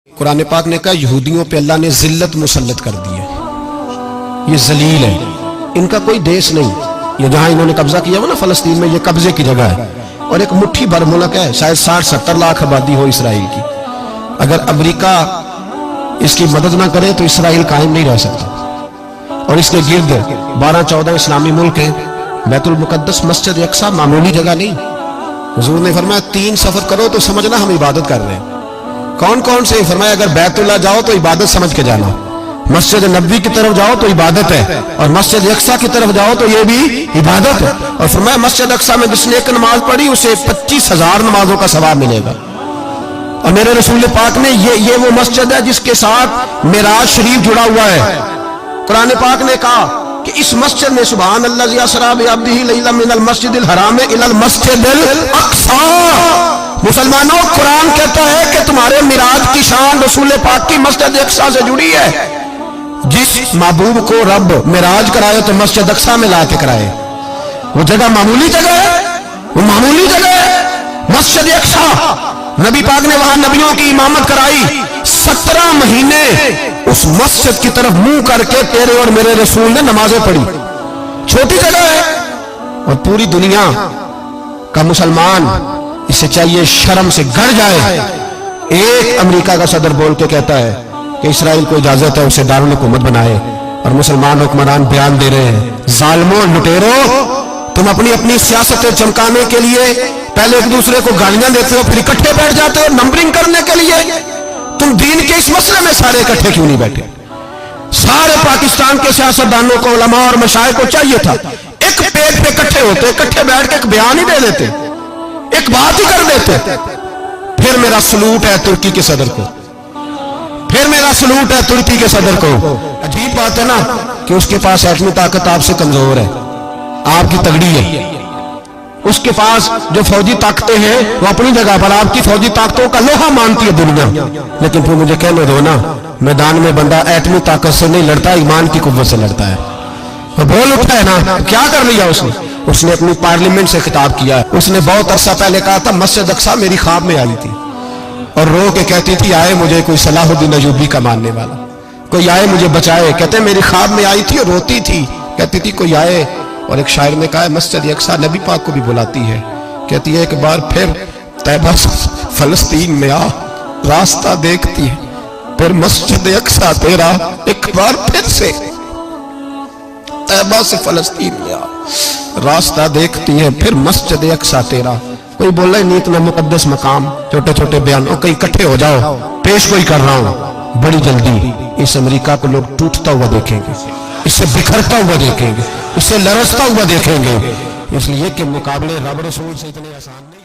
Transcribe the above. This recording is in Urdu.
قرآن پاک نے کہا یہودیوں پہ اللہ نے ذلت مسلط کر دی ہے، یہ ذلیل ہے، ان کا کوئی دیش نہیں۔ یہ جہاں انہوں نے قبضہ کیا ہوا نا فلسطین میں، یہ قبضے کی جگہ ہے اور ایک مٹھی بھر ملک ہے، شاید 60-70 لاکھ آبادی ہو اسرائیل کی۔ اگر امریکہ اس کی مدد نہ کرے تو اسرائیل قائم نہیں رہ سکتا۔ اور اس کے گرد 12-14 اسلامی ملک ہیں۔ بیت المقدس مسجد اقصی معمولی جگہ نہیں۔ حضور نے فرمایا 3 سفر کرو تو سمجھنا ہم عبادت کر رہے ہیں۔ کون کون سے؟ فرمایا اگر بیت اللہ جاؤ تو عبادت سمجھ کے جانا، مسجد نبوی کی طرف جاؤ تو عبادت ہے، اور مسجد اقصی کی طرف جاؤ تو یہ بھی عبادت ہے۔ اور فرمایا مسجد اقصی میں جس نے ایک نماز پڑھی اسے 25,000 نمازوں کا ثواب ملے گا۔ اور میرے رسول پاک نے یہ وہ مسجد ہے جس کے ساتھ معراج شریف جڑا ہوا ہے۔ قرآن پاک نے کہا کہ اس مسجد میں سبحان اللہ اسریٰ بعبدہ لیلا من المسجد الحرام الی المسجد الاقصی۔ مسلمانوں، قرآن کہتا ہے کہ تمہارے معراج کی شان رسول پاک کی مسجد اقصی سے جڑی ہے۔ جس محبوب کو رب معراج کرائے تو مسجد اقصی میں لا کے کرائے۔ وہ جگہ معمولی جگہ ہے، وہ معمولی جگہ ہے مسجد اقصی۔ نبی پاک نے وہاں نبیوں کی امامت کرائی، 17 مہینے اس مسجد کی طرف منہ کر کے تیرے اور میرے رسول نے نمازیں پڑھی۔ چھوٹی جگہ ہے اور پوری دنیا کا مسلمان اسے چاہیے شرم سے گڑ جائے۔ ایک امریکہ کا صدر بول کے کہتا ہے کہ اسرائیل کو اجازت ہے اسے دارالحکومت بنائے، اور مسلمان حکمران بیان دے رہے ہیں ظالموں، لٹیرو، تم اپنی سیاستیں چمکانے کے لیے پہلے ایک دوسرے کو گالیاں دیتے ہو، پھر اکٹھے بیٹھ جاتے ہو نمبرنگ کرنے کے لیے۔ تم دین کے اس مسئلے میں سارے اکٹھے کیوں نہیں بیٹھے؟ سارے پاکستان کے سیاستدانوں کو، علماء اور مشائخ کو چاہیے تھا ایک پیج پہ اکٹھے ہوتے، اکٹھے بیٹھ کے ایک بیان ہی دے دیتے، ایک بات ہی کر دیتے۔ پھر میرا سلوٹ ہے ترکی کے صدر کو، پھر میرا سلوٹ ہے ترکی کے صدر کو۔ عجیب بات ہے نا کہ اس کے پاس ایٹمی طاقت آپ سے کمزور ہے، آپ کی تگڑی ہے۔ اس کے پاس جو فوجی طاقتیں ہیں وہ اپنی جگہ پر، آپ کی فوجی طاقتوں کا لوہا مانتی ہے دنیا، لیکن پھر مجھے کہنے دو نا، میدان میں بندہ ایٹمی طاقت سے نہیں لڑتا، ایمان کی قوت سے لڑتا ہے۔ وہ بول اٹھا ہے نا، کیا کر لیا اس نے اپنی پارلیمنٹ سے خطاب کیا ہے۔ اس نے بہت عرصہ پہلے کہا تھا مسجد اقصی میری خواب میں آئی تھی اور رو کے کہتی تھی آئے مجھے کوئی صلاح الدین ایوبی کا ماننے والا، کوئی آئے مجھے بچائے۔ کہتے میری خواب میں آئی تھی اور روتی تھی، کہتی تھی کوئی آئے۔ اور ایک شاعر نے کہا ہے مسجد اقصی نبی پاک کو بھی بلاتی ہے، کہتی ہے ایک بار پھر طیبہ فلسطین میں آ، راستہ دیکھتی ہے پھر مسجد اقصی تیرا، ایک بار پھر سے طیبہ سے فلسطین میں آ، راستہ دیکھتی ہے پھر مسجد اقصی تیرا۔ کوئی بول رہا ہے نہیں اتنا مقدس مقام، چھوٹے چھوٹے بیانوں، کہیں اکٹھے ہو جاؤ، پیش کوئی کر رہا ہوں بڑی جلدی۔ اس امریکہ کو لوگ ٹوٹتا ہوا دیکھیں گے، اس سے بکھرتا ہوا دیکھیں گے، اس سے لرزتا ہوا دیکھیں گے، اس لیے کہ مقابلے رب رسول سے اتنے آسان نہیں۔